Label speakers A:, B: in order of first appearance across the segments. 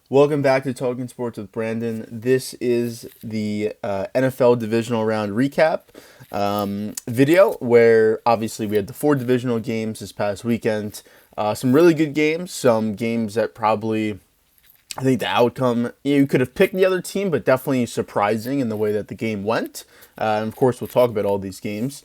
A: Welcome back to Talking Sports with Brandon. This is the NFL Divisional Round recap video where obviously we had the four divisional games this past weekend. Some really good games, some games that probably, I think the outcome, you could have picked the other team, but definitely surprising in the way that the game went. And of course, we'll talk about all these games.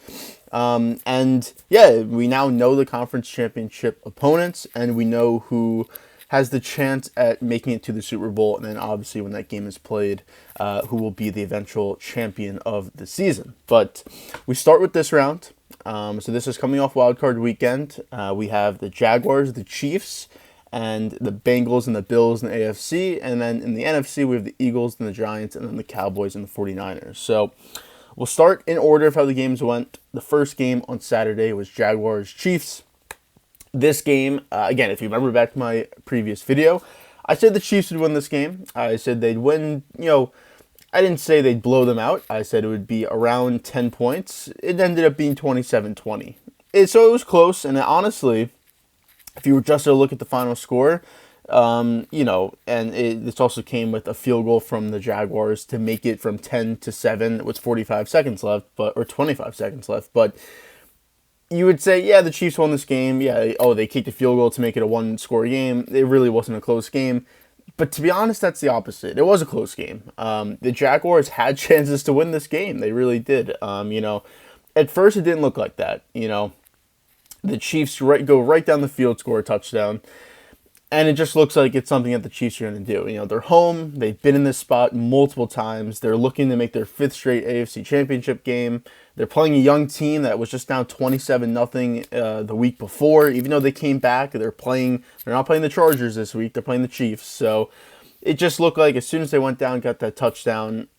A: And yeah, we now know the conference championship opponents, and we know who has the chance at making it to the Super Bowl, and then obviously when that game is played, who will be the eventual champion of the season. But we start with this round. So this is coming off Wild Card Weekend. We have the Jaguars, the Chiefs, and the Bengals and the Bills in the AFC. And then in the NFC, we have the Eagles and the Giants, and then the Cowboys and the 49ers. So we'll start in order of how the games went. The first game on Saturday was Jaguars-Chiefs. This game, again, if you remember back to my previous video, I said the Chiefs would win this game. I said they'd win, I didn't say they'd blow them out. I said it would be around 10 points. It ended up being 27-20. So it was close, and honestly, if you were just to look at the final score, and this also came with a field goal from the Jaguars to make it from 10-7 with 45 seconds left, or 25 seconds left, but you would say, yeah, the Chiefs won this game. Yeah, they kicked a field goal to make it a one-score game. It really wasn't a close game. But to be honest, that's the opposite. It was a close game. The Jaguars had chances to win this game. They really did. At first it didn't look like that. The Chiefs go right down the field, score a touchdown. And it just looks like it's something that the Chiefs are going to do. They're home. They've been in this spot multiple times. They're looking to make their fifth straight AFC Championship game. They're playing a young team that was just down 27-0 the week before. Even though they came back, they're not playing the Chargers this week. They're playing the Chiefs. So it just looked like as soon as they went down, got that touchdown,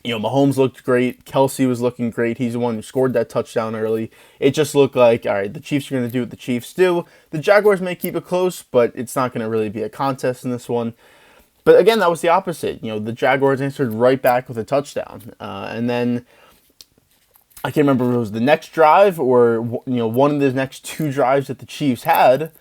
A: Mahomes looked great. Kelsey was looking great. He's the one who scored that touchdown early. It just looked like, all right, the Chiefs are going to do what the Chiefs do. The Jaguars may keep it close, but it's not going to really be a contest in this one. But again, that was the opposite. The Jaguars answered right back with a touchdown. And then I can't remember if it was the next drive or, one of the next two drives that the Chiefs had.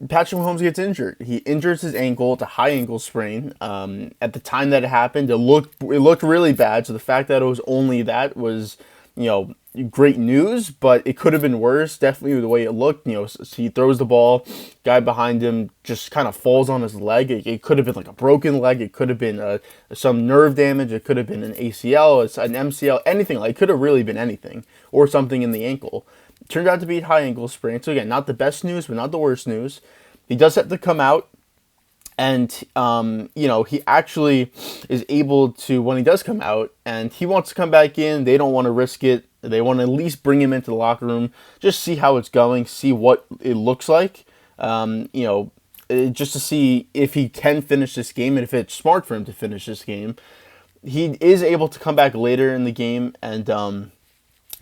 A: Patrick Mahomes gets injured. He injures his ankle. It's a high ankle sprain. At the time that it happened, it looked really bad. So the fact that it was only that was, great news. But it could have been worse. Definitely the way it looked. So he throws the ball. Guy behind him just kind of falls on his leg. It could have been like a broken leg. It could have been some nerve damage. It could have been an ACL, an MCL, anything. It could have really been anything or something in the ankle. Turned out to be a high ankle sprain. So again, not the best news, but not the worst news. He does have to come out, and he actually is able to, when he does come out, and he wants to come back in. They don't want to risk it. They want to at least bring him into the locker room, just see how it's going, see what it looks like. Just to see if he can finish this game, and if it's smart for him to finish this game. He is able to come back later in the game and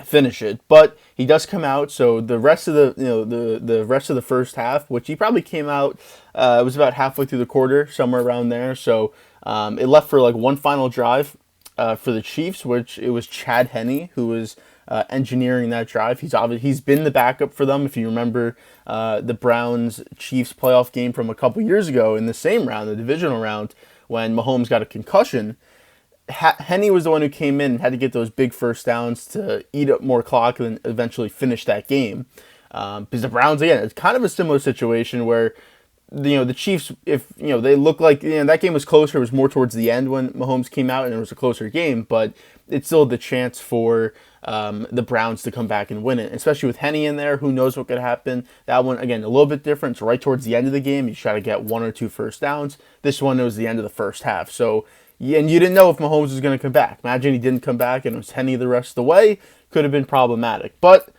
A: finish it, but he does come out. So the rest of the rest of the first half, which he probably came out, it was about halfway through the quarter, somewhere around there. So it left for one final drive for the Chiefs, which it was Chad Henne who was engineering that drive. He's been the backup for them. If you remember the Browns Chiefs playoff game from a couple years ago in the same round, the divisional round, when Mahomes got a concussion. Henne was the one who came in and had to get those big first downs to eat up more clock and then eventually finish that game. Because the Browns, again, it's kind of a similar situation where, the Chiefs, if, they look like, that game was closer. It was more towards the end when Mahomes came out and it was a closer game, but it's still the chance for the Browns to come back and win it. Especially with Henne in there, who knows what could happen. That one, again, a little bit different. So right towards the end of the game, you try to get one or two first downs. This one, it was the end of the first half. So, and you didn't know if Mahomes was going to come back. Imagine he didn't come back and it was Henne the rest of the way. Could have been problematic. But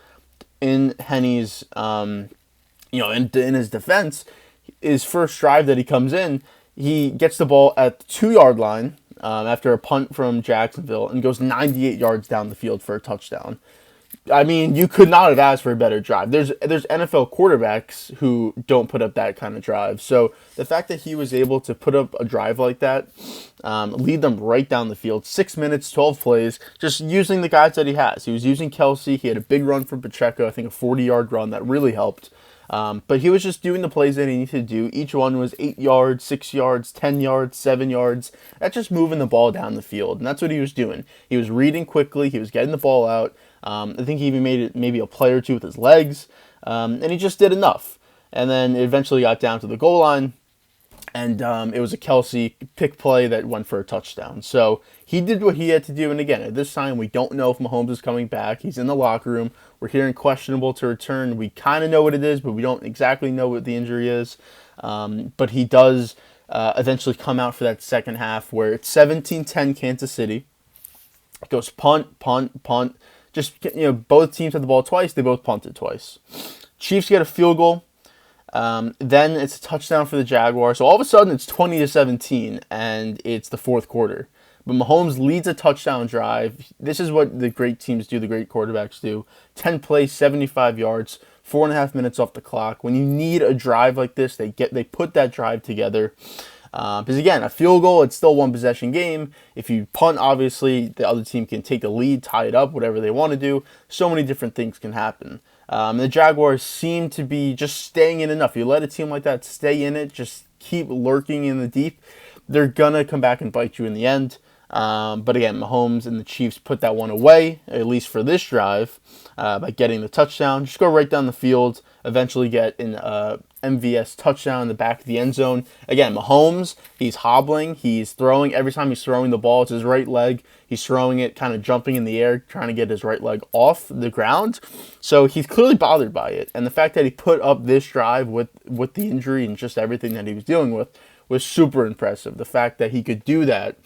A: in Henne's, in his defense, his first drive that he comes in, he gets the ball at the 2-yard line after a punt from Jacksonville and goes 98 yards down the field for a touchdown. I mean, you could not have asked for a better drive. There's NFL quarterbacks who don't put up that kind of drive. So the fact that he was able to put up a drive like that, lead them right down the field, 6 minutes, 12 plays, just using the guys that he has. He was using Kelsey. He had a big run from Pacheco, I think a 40-yard run that really helped. But he was just doing the plays that he needed to do. Each one was 8 yards, 6 yards, 10 yards, 7 yards. That's just moving the ball down the field. And that's what he was doing. He was reading quickly. He was getting the ball out. I think he even made it maybe a play or two with his legs. And he just did enough. And then it eventually got down to the goal line. And it was a Kelsey pick play that went for a touchdown. So he did what he had to do. And again, at this time, we don't know if Mahomes is coming back. He's in the locker room. We're hearing questionable to return. We kind of know what it is, but we don't exactly know what the injury is. But he does eventually come out for that second half where it's 17-10 Kansas City. It goes punt, punt, punt. Just, both teams had the ball twice. They both punted twice. Chiefs get a field goal. Then it's a touchdown for the Jaguars. So all of a sudden it's 20-17 and it's the fourth quarter. But Mahomes leads a touchdown drive. This is what the great teams do, the great quarterbacks do. 10 plays, 75 yards, 4.5 minutes off the clock. When you need a drive like this, they put that drive together. Because again, a field goal, it's still one possession game. If you punt, obviously, the other team can take the lead, tie it up, whatever they want to do. So many different things can happen. The Jaguars seem to be just staying in enough. You let a team like that stay in it, just keep lurking in the deep, they're going to come back and bite you in the end. But again, Mahomes and the Chiefs put that one away, at least for this drive, by getting the touchdown. Just go right down the field, eventually get an MVS touchdown in the back of the end zone. Again, Mahomes, he's hobbling, he's throwing. Every time he's throwing the ball, it's his right leg. He's throwing it, kind of jumping in the air, trying to get his right leg off the ground. So he's clearly bothered by it. And the fact that he put up this drive with the injury and just everything that he was dealing with was super impressive. The fact that he could do that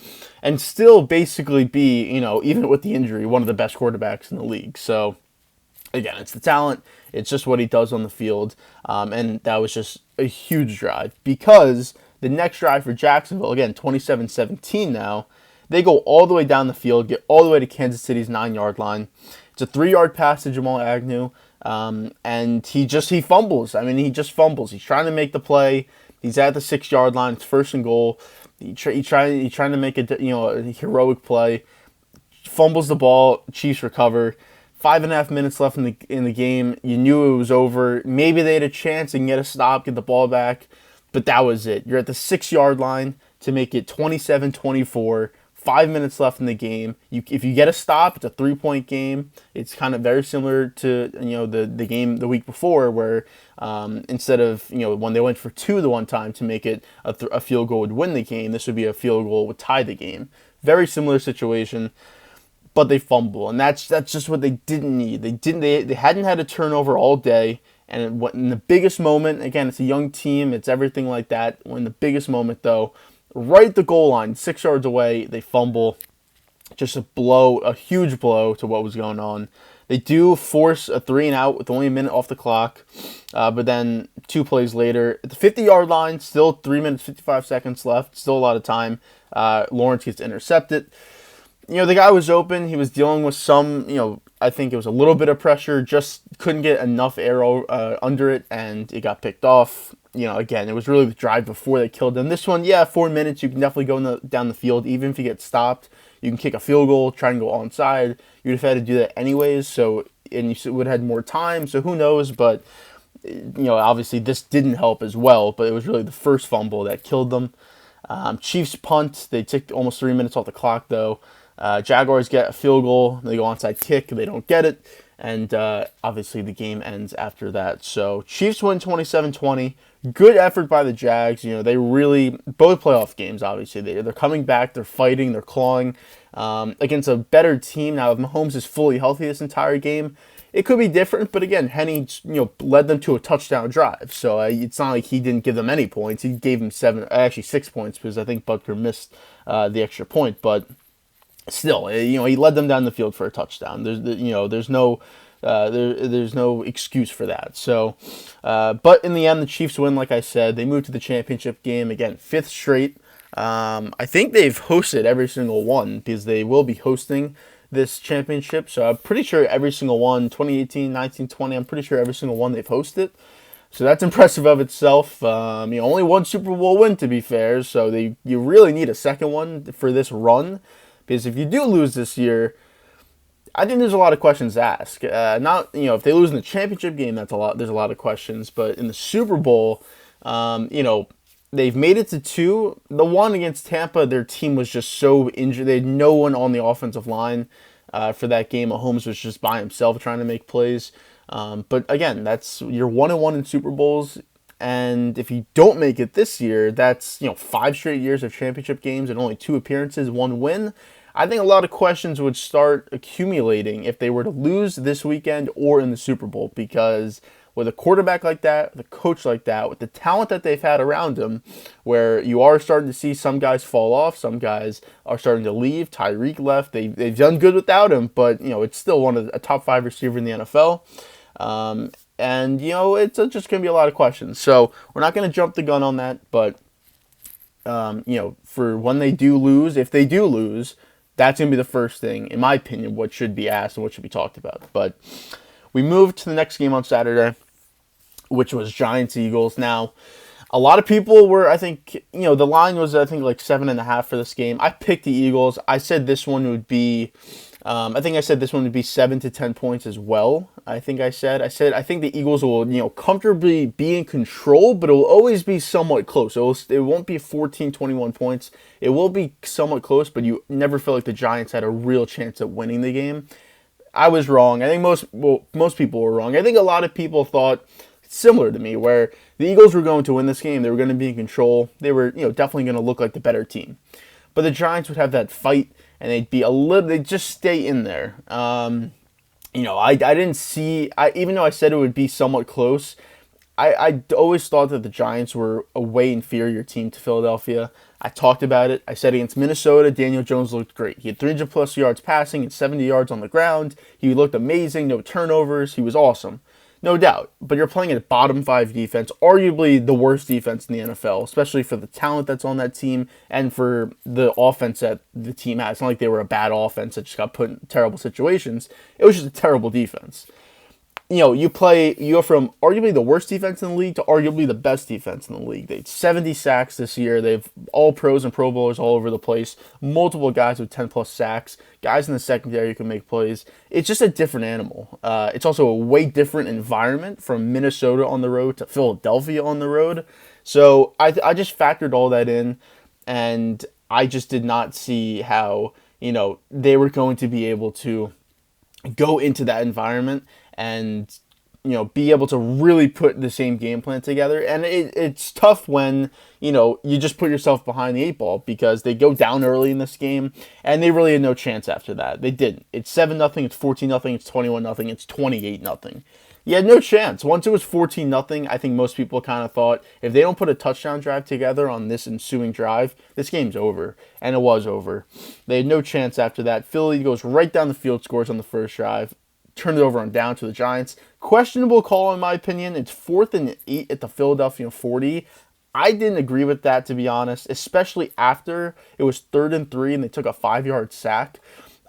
A: and still basically be, even with the injury, one of the best quarterbacks in the league. So again, it's the talent. It's just what he does on the field. And that was just a huge drive because the next drive for Jacksonville, again, 27-17 now, they go all the way down the field, get all the way to Kansas City's 9-yard line. It's a 3-yard pass to Jamal Agnew, and he fumbles. He just fumbles. He's trying to make the play. He's at the 6-yard line. It's 1st and goal. He's trying to make a heroic play. Fumbles the ball. Chiefs recover. 5.5 minutes left in the game. You knew it was over. Maybe they had a chance and get a stop, get the ball back, but that was it. You're at the 6-yard line to make it 27-24. 5 minutes left in the game. If you get a stop, it's a 3-point game. It's kind of very similar to the game the week before, where instead of when they went for 2 the one time to make it a field goal would win the game, this would be a field goal would tie the game. Very similar situation, but they fumble, and that's just what they didn't need. They hadn't had a turnover all day, and in the biggest moment, again, it's a young team, it's everything like that. When the biggest moment though, right at the goal line, 6 yards away, they fumble. Just a huge blow to what was going on. They do force a 3-and-out with only a minute off the clock, but then 2 plays later, at the 50-yard line, still 3 minutes, 55 seconds left, still a lot of time. Lawrence gets intercepted. The guy was open. He was dealing with some, I think it was a little bit of pressure, just couldn't get enough air under it, and it got picked off. Again, it was really the drive before they killed them. This one, 4 minutes, you can definitely go down the field. Even if you get stopped, you can kick a field goal, try and go onside. You'd have had to do that anyways, and you would have had more time, so who knows, but, obviously this didn't help as well, but it was really the first fumble that killed them. Chiefs punt, they took almost 3 minutes off the clock, though. Jaguars get a field goal, they go onside kick, they don't get it, and obviously the game ends after that. So Chiefs win 27-20. Good effort by the Jags. They really, both playoff games, obviously, they're coming back, they're fighting, they're clawing against a better team. Now, if Mahomes is fully healthy this entire game, it could be different, but again, Henne, led them to a touchdown drive. So it's not like he didn't give them any points. He gave them 6 points because I think Butker missed the extra point, but still, he led them down the field for a touchdown. There's no excuse for that. So, but in the end, the Chiefs win. Like I said, they move to the championship game again, 5th straight. I think they've hosted every single one because they will be hosting this championship. So I'm pretty sure every single one, 2018, 19, 20. I'm pretty sure every single one they've hosted. So that's impressive of itself. Only one Super Bowl win, to be fair. So you really need a second one for this run. Because if you do lose this year, I think there's a lot of questions to ask. Not if they lose in the championship game, that's a lot. There's a lot of questions, but in the Super Bowl, they've made it to two. The one against Tampa, their team was just so injured. They had no one on the offensive line for that game. Mahomes was just by himself trying to make plays. But again, that's you're 1-1 in Super Bowls. And if you don't make it this year, that's 5 straight years of championship games and only 2 appearances, 1 win. I think a lot of questions would start accumulating if they were to lose this weekend or in the Super Bowl, because with a quarterback like that, with a coach like that, with the talent that they've had around them, where you are starting to see some guys fall off, some guys are starting to leave. Tyreek left. They've done good without him, but it's still one of a top 5 receiver in the NFL. And it's just going to be a lot of questions. So we're not going to jump the gun on that, but for when they do lose, if they do lose, that's going to be the first thing, in my opinion, what should be asked and what should be talked about. But we moved to the next game on Saturday, which was Giants-Eagles. Now, a lot of people were, I think, the line was, I think, like 7.5 for this game. I picked the Eagles. I said this one would be, I said this one would be 7 to 10 points as well. I think I think the Eagles will, comfortably be in control, but it will always be somewhat close. It won't be 14, 21 points. It will be somewhat close, but you never feel like the Giants had a real chance at winning the game. I was wrong. I think most people were wrong. I think a lot of people thought similar to me, where the Eagles were going to win this game. They were going to be in control. They were, definitely going to look like the better team. But the Giants would have that fight, and they'd just stay in there. I didn't see, even though I said it would be somewhat close, I always thought that the Giants were a way inferior team to Philadelphia. I talked about it. I said against Minnesota, Daniel Jones looked great. He had 300-plus yards passing and 70 yards on the ground. He looked amazing, no turnovers. He was awesome. No doubt. But you're playing a bottom 5 defense, arguably the worst defense in the NFL, especially for the talent that's on that team and for the offense that the team has. It's not like they were a bad offense that just got put in terrible situations. It was just a terrible defense. You go from arguably the worst defense in the league to arguably the best defense in the league. They had 70 sacks this year. They've all pros and Pro Bowlers all over the place. Multiple guys with 10-plus sacks. Guys in the secondary who can make plays. It's just a different animal. It's also a way different environment from Minnesota on the road to Philadelphia on the road. So I just factored all that in, and I just did not see how, they were going to be able to go into that environment and be able to really put the same game plan together. And it's tough when you just put yourself behind the 8 ball, because they go down early in this game and they really had no chance after that. They didn't. It's 7-0, it's 14-0, it's 21-0, it's 28-0. You had no chance. Once it was 14-0, I think most people kind of thought if they don't put a touchdown drive together on this ensuing drive, this game's over. And it was over. They had no chance after that. Philly goes right down the field, scores on the first drive, turn it over on down to the Giants. Questionable call, in my opinion. It's 4th and 8 at the Philadelphia 40. I didn't agree with that, to be honest, especially after it was 3rd and 3 and they took a 5-yard sack.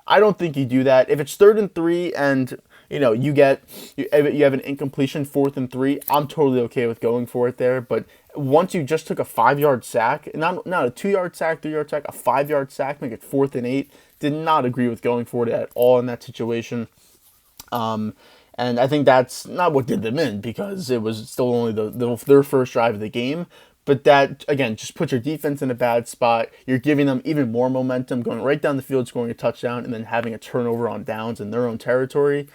A: I don't think you do that. If it's 3rd and 3 and you have an incompletion 4th and 3, I'm totally okay with going for it there. But once you just took a 5-yard sack, not a 2-yard sack, 3-yard sack, a 5-yard sack, make it 4th and 8, did not agree with going for it at all in that situation. And I think that's not what did them in, because it was still only their first drive of the game. But that, again, just puts your defense in a bad spot. You're giving them even more momentum, going right down the field, scoring a touchdown, and then having a turnover on downs in their own territory.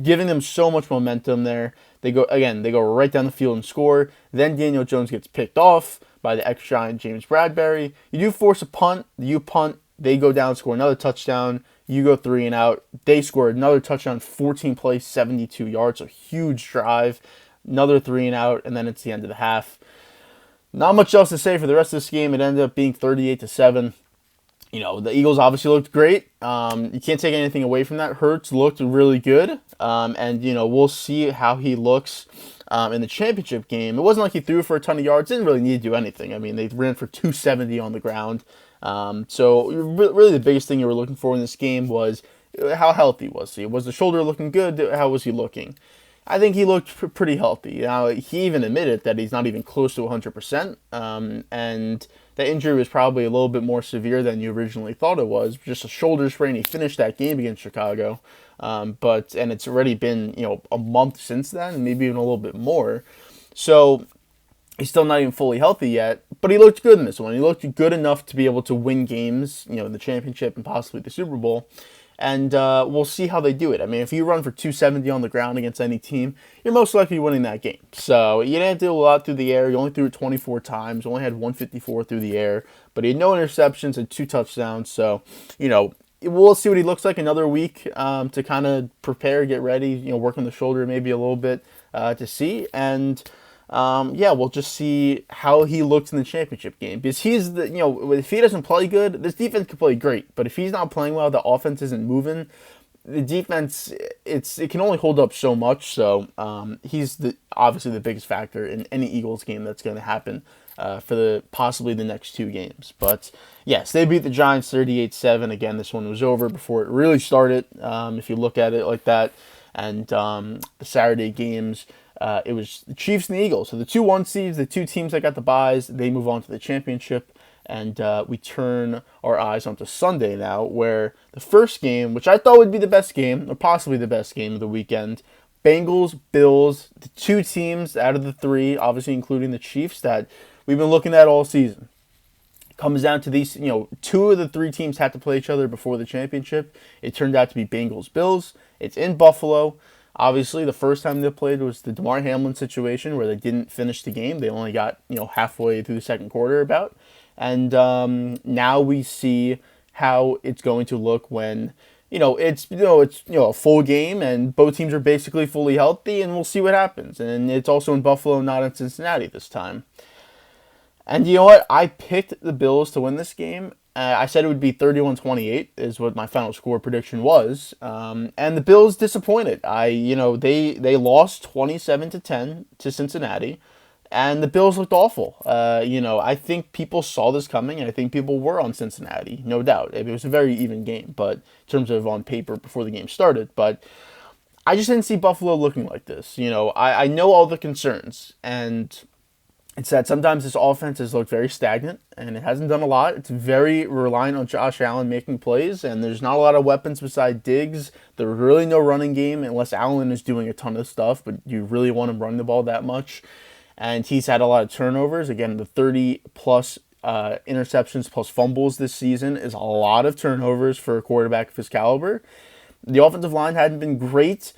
A: Giving them so much momentum there. They go right down the field and score. Then Daniel Jones gets picked off by the ex-Giant James Bradberry. You do force a punt. You punt. They go down, score another touchdown. You go 3 and out. They score another touchdown, 14 plays, 72 yards. A huge drive. Another 3 and out, and then it's the end of the half. Not much else to say for the rest of this game. It ended up being 38-7. The Eagles obviously looked great. You can't take anything away from that. Hurts looked really good. And we'll see how he looks in the championship game. It wasn't like he threw for a ton of yards. Didn't really need to do anything. I mean, they ran for 270 on the ground. So really the biggest thing you were looking for in this game was how healthy was he? Was the shoulder looking good? How was he looking? I think he looked pretty healthy. Now, he even admitted that he's not even close to 100%, and the injury was probably a little bit more severe than you originally thought it was. Just a shoulder sprain. He finished that game against Chicago, and it's already been a month since then, maybe even a little bit more. So he's still not even fully healthy yet, but he looked good in this one. He looked good enough to be able to win games, in the championship and possibly the Super Bowl. And we'll see how they do it. I mean, if you run for 270 on the ground against any team, you're most likely winning that game. So you didn't do a lot through the air. You only threw it 24 times. Only had 154 through the air. But he had no interceptions and 2 touchdowns. So, we'll see what he looks like another week to kind of prepare, get ready, work on the shoulder maybe a little bit to see. And we'll just see how he looks in the championship game. Because he's if he doesn't play good, this defense can play great. But if he's not playing well, the offense isn't moving. The defense, it can only hold up so much. So he's obviously the biggest factor in any Eagles game that's going to happen for possibly the next 2 games. But yes, they beat the Giants 38-7. Again, this one was over before it really started. If you look at it like that, and the Saturday games. It was the Chiefs and the Eagles. So the 2-1 seeds, the 2 teams that got the byes, they move on to the championship. And we turn our eyes onto Sunday now, where the first game, which I thought would be the best game, or possibly the best game of the weekend, Bengals, Bills, the 2 teams out of the 3, obviously including the Chiefs, that we've been looking at all season. Comes down to these, 2 of the 3 teams had to play each other before the championship. It turned out to be Bengals, Bills. It's in Buffalo. Obviously, the first time they played was the Damar Hamlin situation where they didn't finish the game. They only got, halfway through the second quarter about. And now we see how it's going to look when, it's a full game and both teams are basically fully healthy, and we'll see what happens. And it's also in Buffalo, not in Cincinnati this time. And you know what? I picked the Bills to win this game. I said it would be 31-28 is what my final score prediction was. And the Bills disappointed. They lost 27-10 to Cincinnati, and the Bills looked awful. I think people saw this coming, and I think people were on Cincinnati, no doubt. It was a very even game, but in terms of on paper before the game started. But I just didn't see Buffalo looking like this. I know all the concerns, and it's that sometimes this offense has looked very stagnant, and it hasn't done a lot. It's very reliant on Josh Allen making plays, and there's not a lot of weapons beside Diggs. There's really no running game unless Allen is doing a ton of stuff, but you really want him running the ball that much. And he's had a lot of turnovers. Again, the 30-plus interceptions plus fumbles this season is a lot of turnovers for a quarterback of his caliber. The offensive line hadn't been great.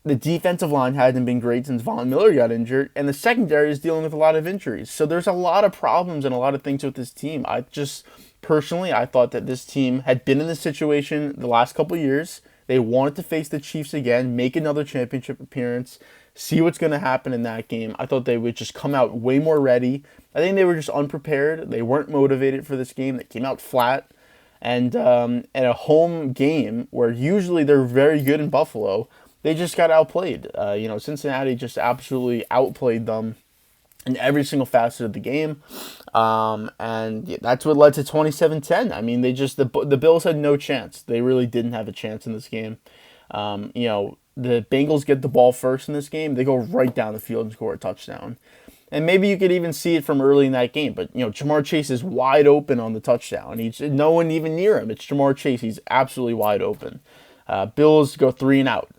A: The defensive line hadn't been great since Von Miller got injured, and the secondary is dealing with a lot of injuries. So there's a lot of problems and a lot of things with this team. I thought that this team had been in this situation the last couple of years. They wanted to face the Chiefs again, make another championship appearance, see what's going to happen in that game. I thought they would just come out way more ready. I think they were just unprepared. They weren't motivated for this game. They came out flat. And at a home game where usually they're very good in Buffalo, they just got outplayed. Cincinnati just absolutely outplayed them in every single facet of the game. And that's what led to 27-10. I mean, the Bills had no chance. They really didn't have a chance in this game. The Bengals get the ball first in this game. They go right down the field and score a touchdown. And maybe you could even see it from early in that game. But, Jamar Chase is wide open on the touchdown. No one even near him. It's Jamar Chase. He's absolutely wide open. Bills go 3 and out.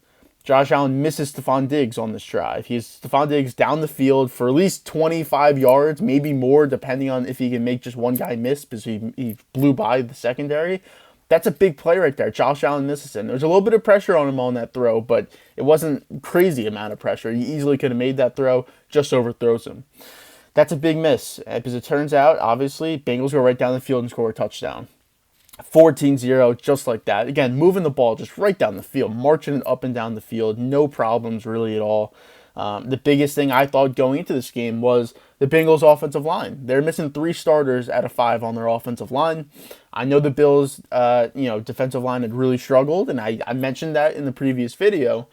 A: Josh Allen misses Stephon Diggs on this drive. He's Stephon Diggs down the field for at least 25 yards, maybe more, depending on if he can make just one guy miss because he blew by the secondary. That's a big play right there. Josh Allen misses him. There's a little bit of pressure on him on that throw, but it wasn't crazy amount of pressure. He easily could have made that throw, just overthrows him. That's a big miss because it turns out, obviously, Bengals go right down the field and score a touchdown. 14-0, just like that. Again, moving the ball just right down the field, marching it up and down the field. No problems really at all. The biggest thing I thought going into this game was the Bengals' offensive line. They're missing 3 starters out of 5 on their offensive line. I know the Bills' defensive line had really struggled, and I mentioned that in the previous video.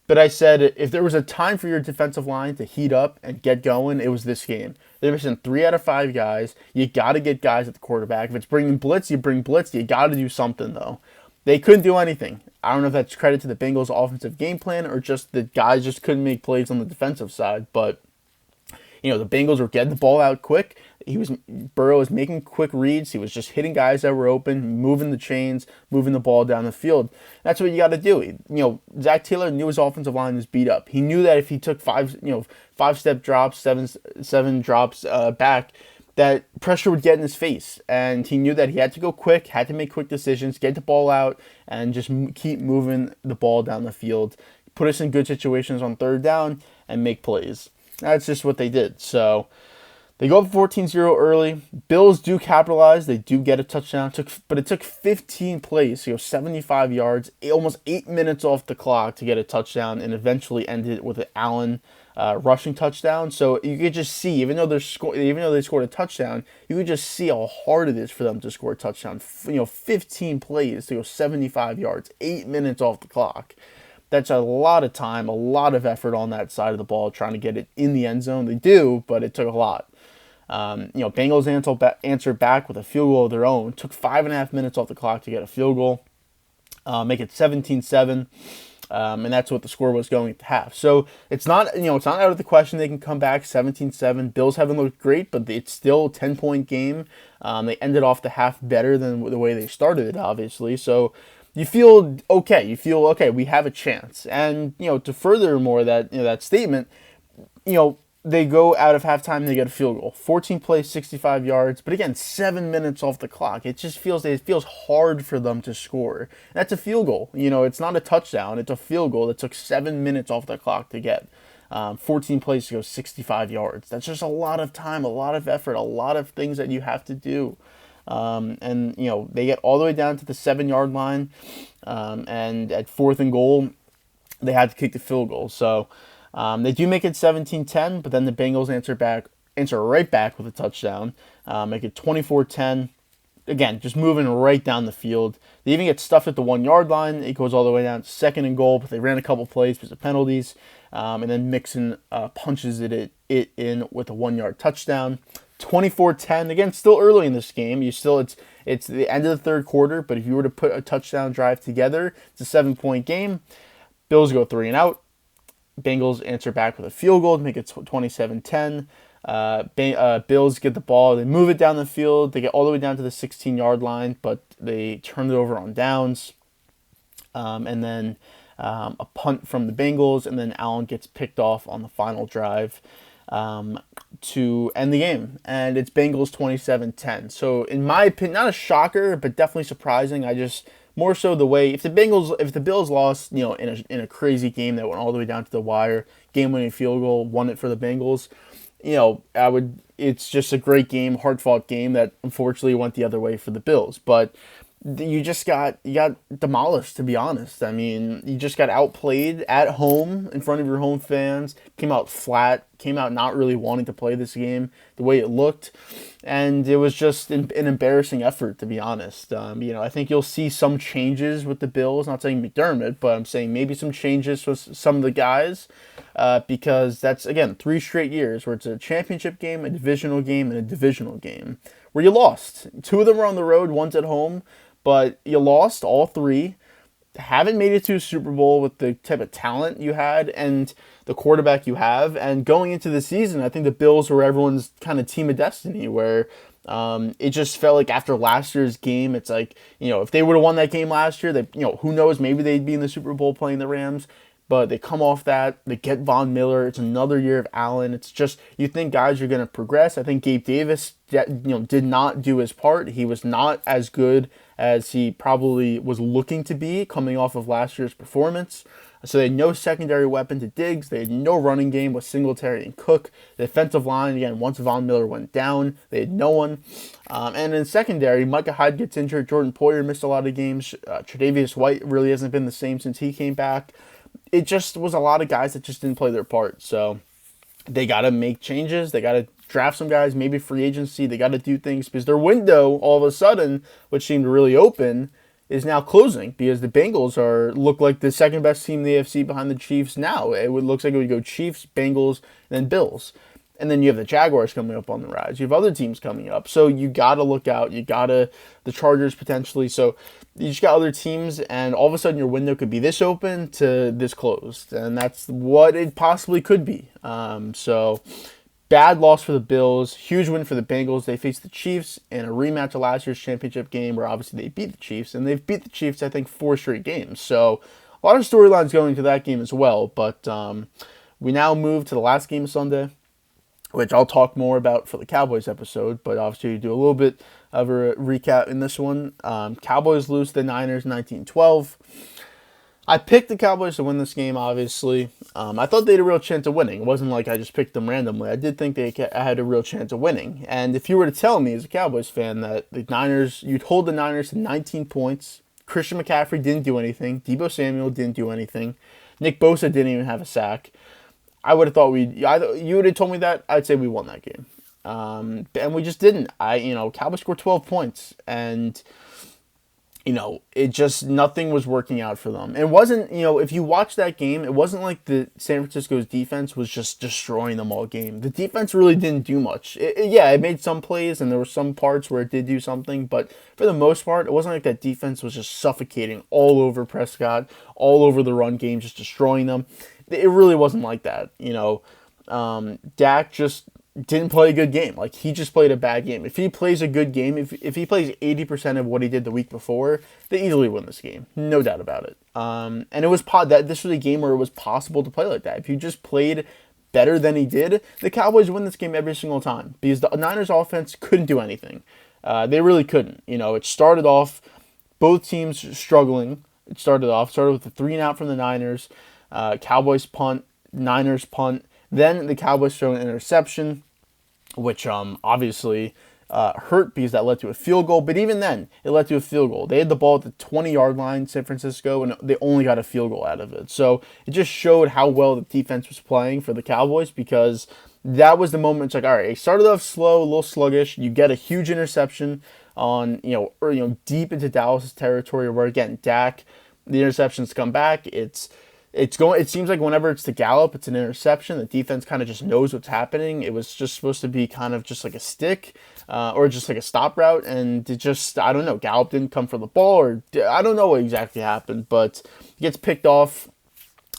A: But I said if there was a time for your defensive line to heat up and get going, it was this game. They're missing 3 out of 5 guys. You got to get guys at the quarterback. If it's bringing blitz, you bring blitz. You got to do something, though. they couldn't do anything. I don't know if that's credit to the Bengals' offensive game plan or just the guys just couldn't make plays on the defensive side. But the Bengals were getting the ball out quick. Burrow was making quick reads. He was just hitting guys that were open, moving the chains, moving the ball down the field. That's what you got to do. Zach Taylor knew his offensive line was beat up. He knew that if he took five-step drops, seven drops back, that pressure would get in his face. And he knew that he had to go quick, had to make quick decisions, get the ball out, and just keep moving the ball down the field, put us in good situations on third down, and make plays. That's just what they did. So they go up 14-0 early. Bills do capitalize. They do get a touchdown. But it took 15 plays to go 75 yards, almost 8 minutes off the clock to get a touchdown, and eventually ended with an Allen rushing touchdown. So you could just see, even though they scored a touchdown, you could just see how hard it is for them to score a touchdown. 15 plays to go 75 yards, 8 minutes off the clock. That's a lot of time, a lot of effort on that side of the ball trying to get it in the end zone. They do, but it took a lot. Bengals answered back with a field goal of their own. Took 5.5 minutes off the clock to get a field goal, make it 17-7, and that's what the score was going to half. So it's not out of the question they can come back 17-7. Bills haven't looked great, but it's still a 10-point game. They ended off the half better than the way they started it, obviously. So you feel okay. We have a chance. And to furthermore that statement, they go out of halftime, they get a field goal. 14 plays, 65 yards, but again, 7 minutes off the clock. It feels hard for them to score. That's a field goal. It's not a touchdown. It's a field goal that took 7 minutes off the clock to get. 14 plays to go 65 yards. That's just a lot of time, a lot of effort, a lot of things that you have to do. They get all the way down to the 7-yard line, and at 4th and goal, they had to kick the field goal. So they do make it 17-10, but then the Bengals answer right back with a touchdown, make it 24-10. Again, just moving right down the field. They even get stuffed at the 1-yard line. It goes all the way down to 2nd and goal, but they ran a couple plays because of penalties, and then Mixon punches it in with a 1-yard touchdown. 24-10. Again, still early in this game. It's the end of the third quarter, but if you were to put a touchdown drive together, it's a 7-point game. Bills go 3 and out. Bengals answer back with a field goal to make it 27-10. Bills get the ball. They move it down the field. They get all the way down to the 16-yard line, but they turn it over on downs. And then a punt from the Bengals, and then Allen gets picked off on the final drive to end the game, and it's Bengals 27-10. So in my opinion, not a shocker, but definitely surprising. More so the way if the Bills lost, in a crazy game that went all the way down to the wire, game-winning field goal, won it for the Bengals. It's just a great game, hard-fought game that unfortunately went the other way for the Bills, but you got demolished, to be honest. I mean, you just got outplayed at home in front of your home fans, came out flat, came out not really wanting to play this game the way it looked, and it was just an embarrassing effort, to be honest. I think you'll see some changes with the Bills, not saying McDermott, but I'm saying maybe some changes with some of the guys, because that's, again, 3 straight years where it's a championship game, a divisional game, and a divisional game, where you lost. 2 of them were on the road, one's at home, but you lost all 3. Haven't made it to a Super Bowl with the type of talent you had and the quarterback you have. And going into the season, I think the Bills were everyone's kind of team of destiny, where it just felt like after last year's game, it's like, if they would have won that game last year, who knows, maybe they'd be in the Super Bowl playing the Rams. But they come off that, they get Von Miller, it's another year of Allen. It's just, you think guys are going to progress. I think Gabe Davis, did not do his part. He was not as good as he probably was looking to be coming off of last year's performance. So they had no secondary weapon to Diggs. They had no running game with Singletary and Cook. The defensive line, again, once Von Miller went down, they had no one. And in secondary, Micah Hyde gets injured. Jordan Poyer missed a lot of games. Tre'Davious White really hasn't been the same since he came back. It just was a lot of guys that just didn't play their part. So they got to make changes. They got to draft some guys, maybe free agency. They got to do things because their window, all of a sudden, which seemed really open, is now closing because the Bengals look like the second best team in the AFC behind the Chiefs now. Looks like it would go Chiefs, Bengals, and then Bills. And then you have the Jaguars coming up on the rise. You have other teams coming up. So you got to look out. The Chargers potentially. So you just got other teams, and all of a sudden your window could be this open to this closed. And that's what it possibly could be. So bad loss for the Bills. Huge win for the Bengals. They faced the Chiefs in a rematch of last year's championship game where obviously they beat the Chiefs. And they've beat the Chiefs, I think, 4 straight games. So a lot of storylines going into that game as well. But we now move to the last game of Sunday, which I'll talk more about for the Cowboys episode, but obviously you do a little bit of a recap in this one. Cowboys lose to the Niners 19-12. I picked the Cowboys to win this game, obviously. I thought they had a real chance of winning. It wasn't like I just picked them randomly. I did think they had a real chance of winning. And if you were to tell me as a Cowboys fan that the Niners, you'd hold the Niners to 19 points, Christian McCaffrey didn't do anything, Deebo Samuel didn't do anything, Nick Bosa didn't even have a sack, I would have thought you would have told me that, I'd say we won that game. And we just didn't. Cowboys scored 12 points, and, it just, nothing was working out for them. It wasn't, if you watch that game, it wasn't like the San Francisco's defense was just destroying them all game. The defense really didn't do much. It made some plays, and there were some parts where it did do something, but for the most part, it wasn't like that defense was just suffocating all over Prescott, all over the run game, just destroying them. It really wasn't like that, Dak just didn't play a good game. Like, he just played a bad game. If he plays a good game, if he plays 80% of what he did the week before, they easily win this game. No doubt about it. And it was this was a game where it was possible to play like that. If you just played better than he did, the Cowboys win this game every single time because the Niners offense couldn't do anything. They really couldn't. It started off, both teams struggling. It started with a 3-and-out from the Niners. Cowboys punt, Niners punt. Then the Cowboys throw an interception, which obviously hurt because that led to a field goal. But even then, it led to a field goal. They had the ball at the 20-yard line, San Francisco, and they only got a field goal out of it. So it just showed how well the defense was playing for the Cowboys because that was the moment. It's like, all right, it started off slow, a little sluggish. You get a huge interception on, deep into Dallas' territory where, again, Dak, the interceptions come back. It seems like whenever it's to Gallup, it's an interception. The defense kind of just knows what's happening. It was just supposed to be kind of just like a stick or just like a stop route. And it just, I don't know, Gallup didn't come for the ball or I don't know what exactly happened, but he gets picked off.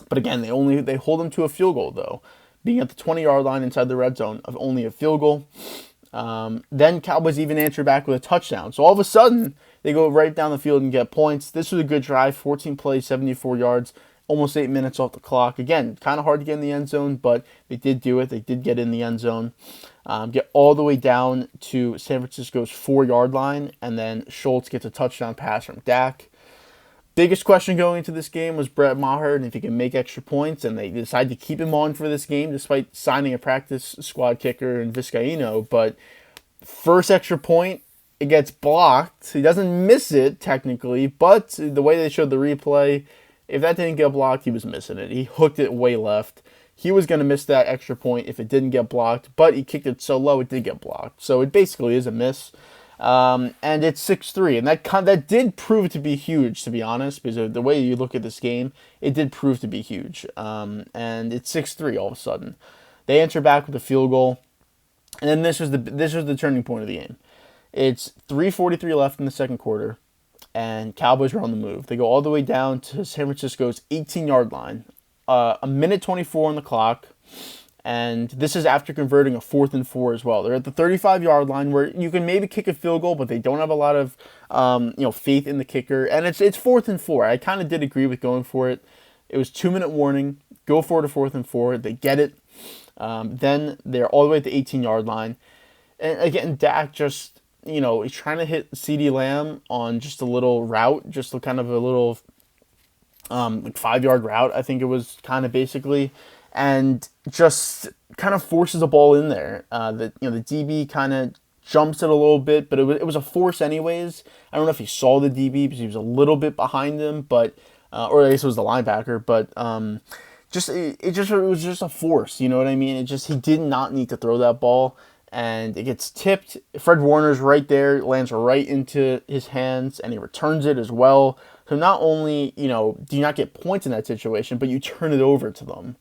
A: But again, they hold him to a field goal though, being at the 20-yard line inside the red zone of only a field goal. Then Cowboys even answer back with a touchdown. So all of a sudden, they go right down the field and get points. This was a good drive, 14 plays, 74 yards. Almost 8 minutes off the clock. Again, kind of hard to get in the end zone, but they did do it. They did get in the end zone. Get all the way down to San Francisco's 4-yard line, and then Schultz gets a touchdown pass from Dak. Biggest question going into this game was Brett Maher and if he can make extra points, and they decided to keep him on for this game despite signing a practice squad kicker in Vizcaino. But first extra point, it gets blocked. He doesn't miss it, technically, but the way they showed the replay, if that didn't get blocked, he was missing it. He hooked it way left. He was going to miss that extra point if it didn't get blocked, but he kicked it so low it did get blocked. So it basically is a miss. And it's 6-3. And that did prove to be huge, to be honest, because of the way you look at this game, it did prove to be huge. And it's 6-3 all of a sudden. They answer back with a field goal. And then this was the turning point of the game. It's 3:43 left in the second quarter. And Cowboys are on the move. They go all the way down to San Francisco's 18-yard line. A minute 24 on the clock. And this is after converting a 4th and 4 as well. They're at the 35-yard line where you can maybe kick a field goal, but they don't have a lot of faith in the kicker. And it's 4th and 4. I kind of did agree with going for it. It was 2-minute warning. Go for it, a 4th and 4. They get it. Then they're all the way at the 18-yard line. And again, Dak just, he's trying to hit CeeDee Lamb on just a little route, just kind of a little 5-yard route, I think it was kind of basically. And just kind of forces the ball in there. The DB kind of jumps it a little bit, but it was a force anyways. I don't know if he saw the DB because he was a little bit behind him, but or I guess it was the linebacker, but it was just a force. You know what I mean? He did not need to throw that ball, and it gets tipped. Fred Warner's right there, lands right into his hands, and he returns it as well. So not only do you not get points in that situation, but you turn it over to them.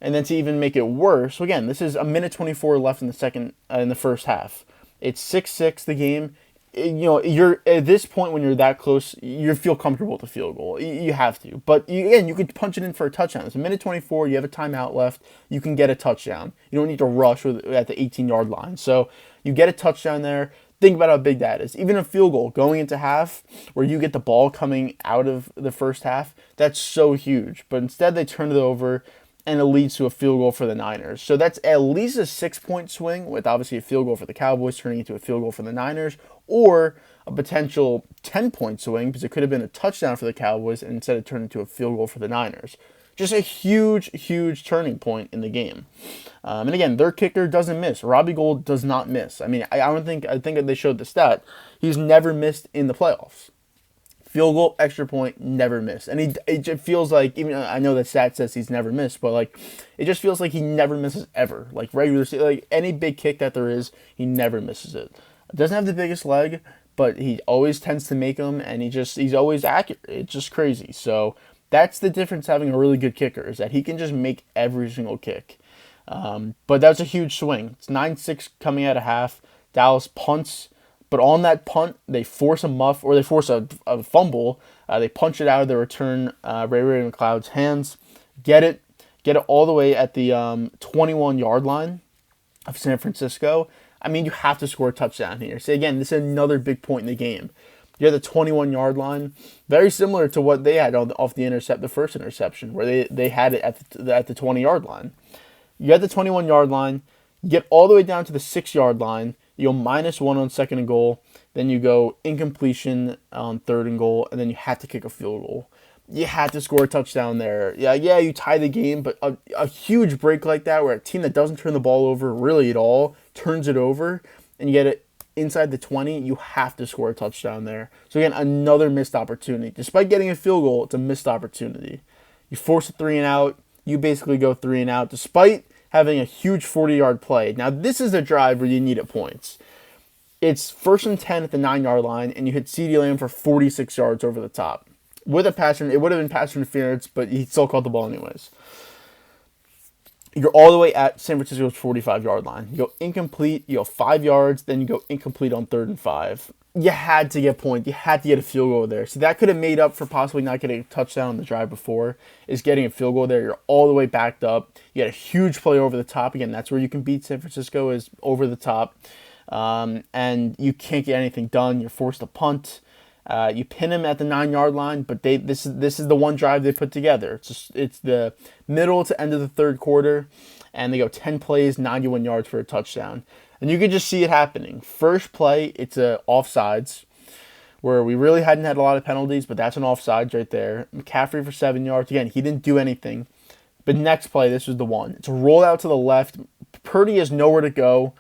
A: And then to even make it worse, so again, this is a minute 24 left in the first half. It's 6-6 the game. You're at this point when you're that close, you feel comfortable with the field goal. You have to, but again, you could punch it in for a touchdown. It's a minute 24. You have a timeout left. You can get a touchdown. You don't need to rush at the 18-yard line. So you get a touchdown there. Think about how big that is. Even a field goal going into half, where you get the ball coming out of the first half, that's so huge. But instead, they turn it over, and it leads to a field goal for the Niners. So that's at least a 6-point swing, with obviously a field goal for the Cowboys turning into a field goal for the Niners, or a potential 10-point swing, because it could have been a touchdown for the Cowboys, and instead it turned into a field goal for the Niners. Just a huge, huge turning point in the game. And again, their kicker doesn't miss. Robbie Gould does not miss. I mean, I think that they showed the stat. He's never missed in the playoffs. Field goal, extra point, never missed. And it feels like, even I know that stat says he's never missed, but like, it just feels like he never misses ever. Like like any big kick that there is, he never misses it. Doesn't have the biggest leg, but he always tends to make them, and he's always accurate. It's just crazy. So that's the difference having a really good kicker, is that he can just make every single kick. But that's a huge swing. It's 9-6 coming out of half. Dallas punts. But on that punt, they force a muff, or they force a fumble. They punch it out of the return, Ray McCloud's hands. Get it all the way at the 21-yard line of San Francisco. I mean, you have to score a touchdown here. So again, this is another big point in the game. You have the 21-yard line, very similar to what they had off the first interception, where they had it at the 20-yard line. You had the 21-yard line, you get all the way down to the 6-yard line. You go -1 on second and goal. Then you go incompletion on third and goal. And then you have to kick a field goal. You had to score a touchdown there. Yeah, you tie the game. But a huge break like that, where a team that doesn't turn the ball over really at all turns it over, and you get it inside the 20, you have to score a touchdown there. So again, another missed opportunity. Despite getting a field goal, it's a missed opportunity. You force a 3-and-out. You basically go 3-and-out, despite having a huge 40-yard play. Now, this is a drive where you need it points. It's 1st and 10 at the 9-yard line, and you hit CeeDee Lamb for 46 yards over the top. With a pass, it would have been pass interference, but he still caught the ball anyways. You're all the way at San Francisco's 45-yard line. You go incomplete, you go 5 yards, then you go incomplete on 3rd and 5. You had to get points. You had to get a field goal there. So that could have made up for possibly not getting a touchdown on the drive before, is getting a field goal there. You're all the way backed up. You had a huge play over the top. Again, that's where you can beat San Francisco, is over the top. And you can't get anything done. You're forced to punt. You pin him at the 9-yard line, but this is the one drive they put together. It's the middle to end of the third quarter, and they go 10 plays, 91 yards for a touchdown. And you could just see it happening. First play, it's a offsides, where we really hadn't had a lot of penalties, but that's an offsides right there. McCaffrey for 7 yards. Again, he didn't do anything. But next play, this is the one. It's a rollout to the left. Purdy has nowhere to go.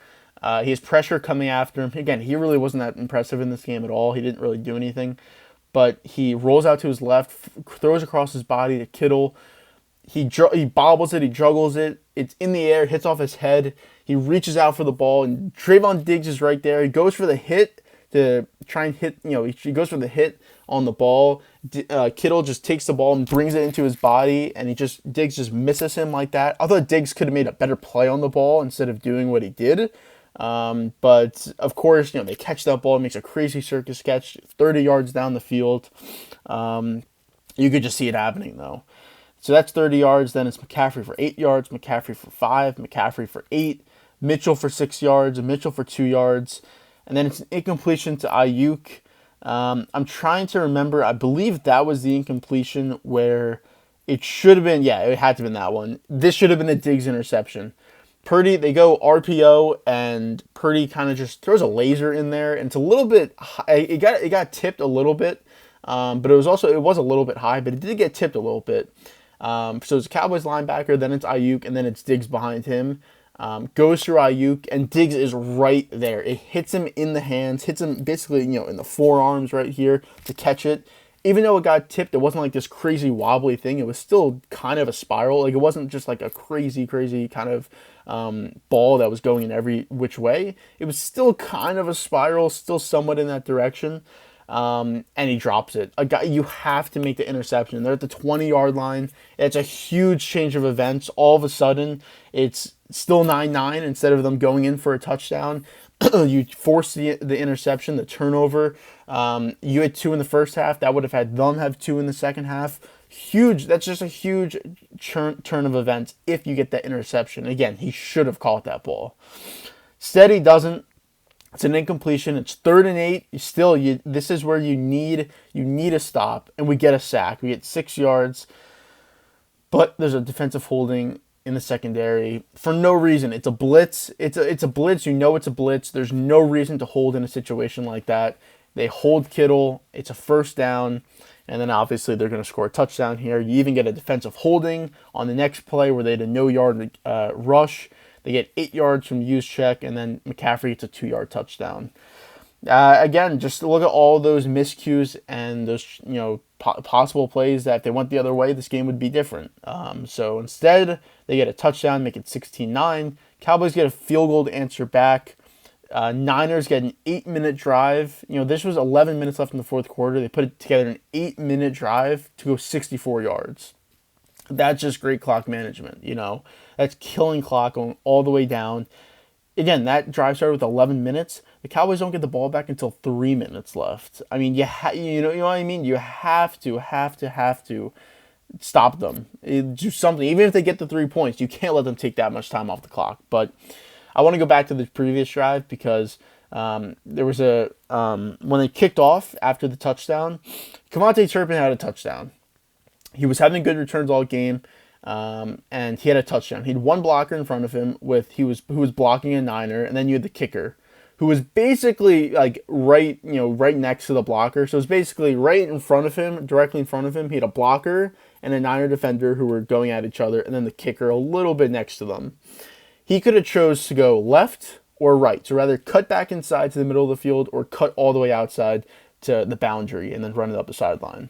A: He has pressure coming after him. Again, he really wasn't that impressive in this game at all. He didn't really do anything. But he rolls out to his left, throws across his body to Kittle. He bobbles it, he juggles it. It's in the air, hits off his head. He reaches out for the ball, and Trayvon Diggs is right there. He goes for the hit to try and hit, he goes for the hit on the ball. Kittle just takes the ball and brings it into his body, and Diggs just misses him like that. I thought Diggs could have made a better play on the ball instead of doing what he did. But of course, they catch that ball. It makes a crazy circus catch 30 yards down the field. You could just see it happening though. So that's 30 yards. Then it's McCaffrey for 8 yards, McCaffrey for 5, McCaffrey for 8, Mitchell for 6 yards, and Mitchell for 2 yards. And then it's an incompletion to Ayuk. I'm trying to remember. I believe that was the incompletion where it should have been. Yeah, it had to have been that one. This should have been a Diggs interception. Purdy, they go RPO, and Purdy kind of just throws a laser in there, and it's a little bit high. It got tipped a little bit, but it was a little bit high, but it did get tipped a little bit. So it's a Cowboys linebacker, then it's Ayuk, and then it's Diggs behind him. Goes through Ayuk, and Diggs is right there. It hits him in the hands, hits him basically, in the forearms right here to catch it. Even though it got tipped, it wasn't like this crazy wobbly thing. It was still kind of a spiral. Like, it wasn't just like a crazy kind of ball that was going in every which way. It was still kind of a spiral, still somewhat in that direction. and he drops it. A guy, you have to make the interception. They're at the 20-yard line. It's a huge change of events. All of a sudden, it's still 9-9 instead of them going in for a touchdown. You force the interception, the turnover. You had 2 in the first half. That would have had them have 2 in the second half. Huge. That's just a huge turn of events if you get that interception. Again, he should have caught that ball. Instead, he doesn't. It's an incompletion. It's 3rd and 8. This is where you need a stop, and we get a sack. We get 6 yards, but there's a defensive holding in the secondary for no reason. It's a blitz. It's a blitz. You know it's a blitz. There's no reason to hold in a situation like that. They hold Kittle. It's a first down, and then obviously they're going to score a touchdown here. You even get a defensive holding on the next play where they had a no-yard rush. They get 8 yards from Juszczyk, and then McCaffrey gets a 2-yard touchdown. Again, just look at all those miscues and those possible plays that if they went the other way, this game would be different. So instead, they get a touchdown, make it 16-9. Cowboys get a field goal to answer back. Niners get an 8-minute drive. This was 11 minutes left in the fourth quarter. They put it together an 8-minute drive to go 64 yards. That's just great clock management, That's killing clock going all the way down. Again, that drive started with 11 minutes. The Cowboys don't get the ball back until 3 minutes left. I mean, you know what I mean? You have to stop them. Do something. Even if they get the 3 points, you can't let them take that much time off the clock. But I want to go back to the previous drive because there was when they kicked off after the touchdown, Kevontae Turpin had a touchdown. He was having good returns all game, and he had a touchdown. He had one blocker in front of him who was blocking a Niner, and then you had the kicker, who was basically like right next to the blocker. So it was basically right in front of him, directly in front of him. He had a blocker and a Niner defender who were going at each other, and then the kicker a little bit next to them. He could have chose to go left or right, so rather cut back inside to the middle of the field or cut all the way outside to the boundary and then run it up the sideline.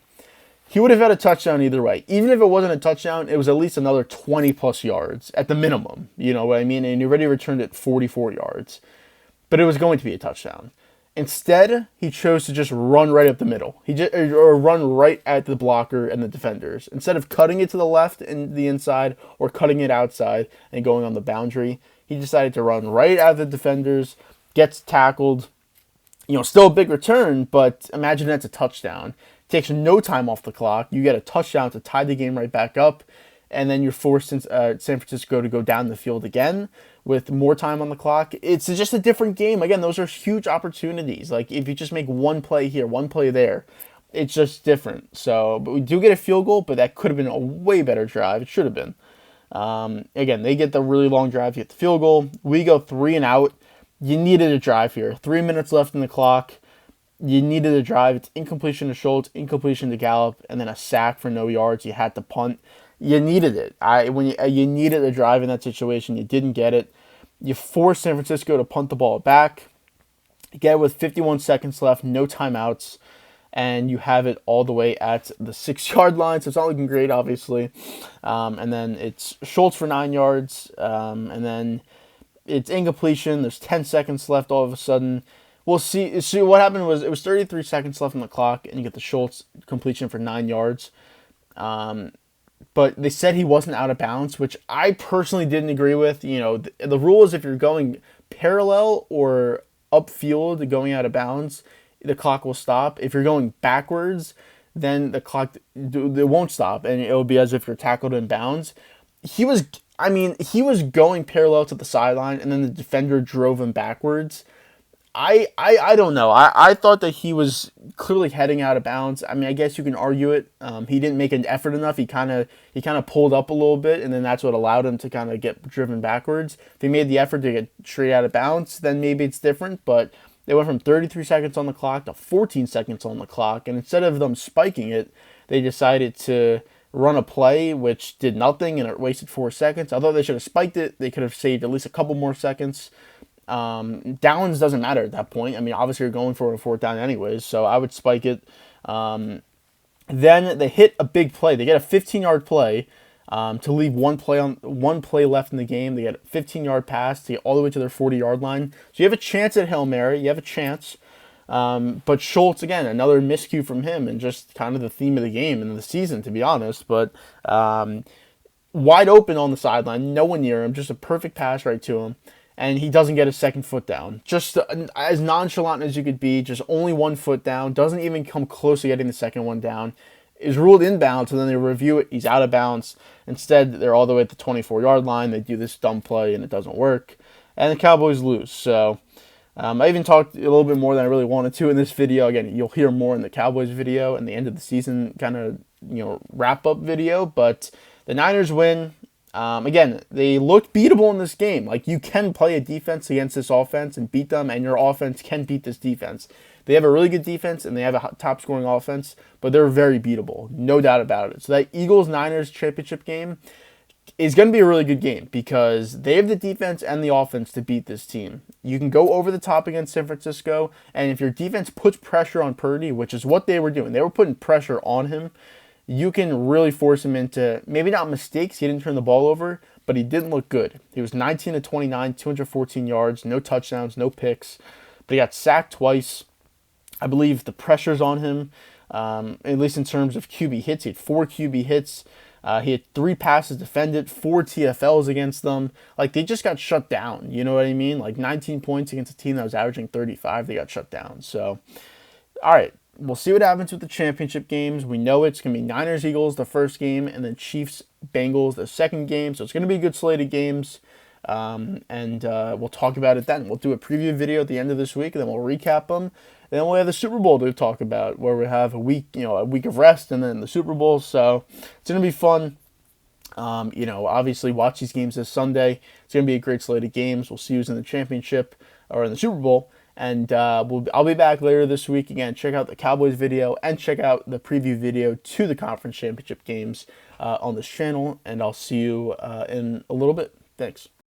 A: He would have had a touchdown either way. Even if it wasn't a touchdown, it was at least another 20-plus yards at the minimum. You know what I mean? And he already returned it 44 yards. But it was going to be a touchdown. Instead, he chose to just run right up the middle. Or run right at the blocker and the defenders. Instead of cutting it to the left and the inside or cutting it outside and going on the boundary, he decided to run right at the defenders, gets tackled. Still a big return, but imagine that's a touchdown. Takes no time off the clock. You get a touchdown to tie the game right back up, and then you're forced in San Francisco to go down the field again with more time on the clock. It's just a different game. Again, those are huge opportunities. Like if you just make one play here, one play there, it's just different. So, but we do get a field goal, but that could have been a way better drive. It should have been. Again, they get the really long drive, you get the field goal. We go 3 and out. You needed a drive here. 3 minutes left in the clock. You needed a drive. It's incompletion to Schultz, incompletion to Gallup, and then a sack for no yards. You had to punt. You needed it. You needed a drive in that situation. You didn't get it. You forced San Francisco to punt the ball back. You get it with 51 seconds left, no timeouts, and you have it all the way at the 6-yard line. So it's not looking great, obviously. And then it's Schultz for 9 yards, and then it's incompletion. There's 10 seconds left all of a sudden. We'll see what happened was it was 33 seconds left on the clock, and you get the Schultz completion for 9 yards. But they said he wasn't out of bounds, which I personally didn't agree with. The rule is if you're going parallel or upfield going out of bounds, the clock will stop. If you're going backwards, then the clock it won't stop, and it'll be as if you're tackled in bounds. He was going parallel to the sideline, and then the defender drove him backwards. I don't know. I thought that he was clearly heading out of bounds. I mean, I guess you can argue it. He didn't make an effort enough. He kind of pulled up a little bit, and then that's what allowed him to kind of get driven backwards. If he made the effort to get straight out of bounds, then maybe it's different. But they went from 33 seconds on the clock to 14 seconds on the clock, and instead of them spiking it, they decided to run a play which did nothing, and it wasted 4 seconds. I thought they should have spiked it. They could have saved at least a couple more seconds. Downs doesn't matter at that point. I mean, obviously you're going for a 4th down anyways, so I would spike it. Then they hit a big play. They get a 15-yard play to leave one play left in the game. They get a 15-yard pass to get all the way to their 40-yard line. So you have a chance at Hail Mary. You have a chance. But Schultz, again, another miscue from him, and just kind of the theme of the game and the season, to be honest. But wide open on the sideline, no one near him, just a perfect pass right to him, and he doesn't get his second foot down. Just as nonchalant as you could be, just only 1 foot down, doesn't even come close to getting the second one down. Is ruled inbounds, and then they review it. He's out of bounds. Instead, they're all the way at the 24-yard line. They do this dumb play, and it doesn't work. And the Cowboys lose. So I even talked a little bit more than I really wanted to in this video. Again, you'll hear more in the Cowboys video and the end of the season kind of wrap-up video. But the Niners win. Again, they looked beatable in this game. Like, you can play a defense against this offense and beat them, and your offense can beat this defense. They have a really good defense, and they have a top-scoring offense, but they're very beatable. No doubt about it. So that Eagles-Niners championship game is going to be a really good game because they have the defense and the offense to beat this team. You can go over the top against San Francisco, and if your defense puts pressure on Purdy, which is what they were doing, they were putting pressure on him, you can really force him into, maybe not mistakes, he didn't turn the ball over, but he didn't look good. He was 19 to 29, 214 yards, no touchdowns, no picks, but he got sacked twice. I believe the pressure's on him, at least in terms of QB hits. He had 4 QB hits. He had 3 passes defended, 4 TFLs against them. Like, they just got shut down. You know what I mean? Like, 19 points against a team that was averaging 35. They got shut down. So, all right. We'll see what happens with the championship games. We know it's going to be Niners-Eagles the first game, and then Chiefs-Bengals the second game. So it's going to be a good slate of games. And we'll talk about it then. We'll do a preview video at the end of this week, and then we'll recap them. And then we'll have the Super Bowl to talk about, where we have a week of rest, and then the Super Bowl. So it's going to be fun. Obviously watch these games this Sunday. It's going to be a great slate of games. We'll see who's in the championship or in the Super Bowl. And I'll be back later this week. Again, check out the Cowboys video and check out the preview video to the conference championship games on this channel. And I'll see you in a little bit. Thanks.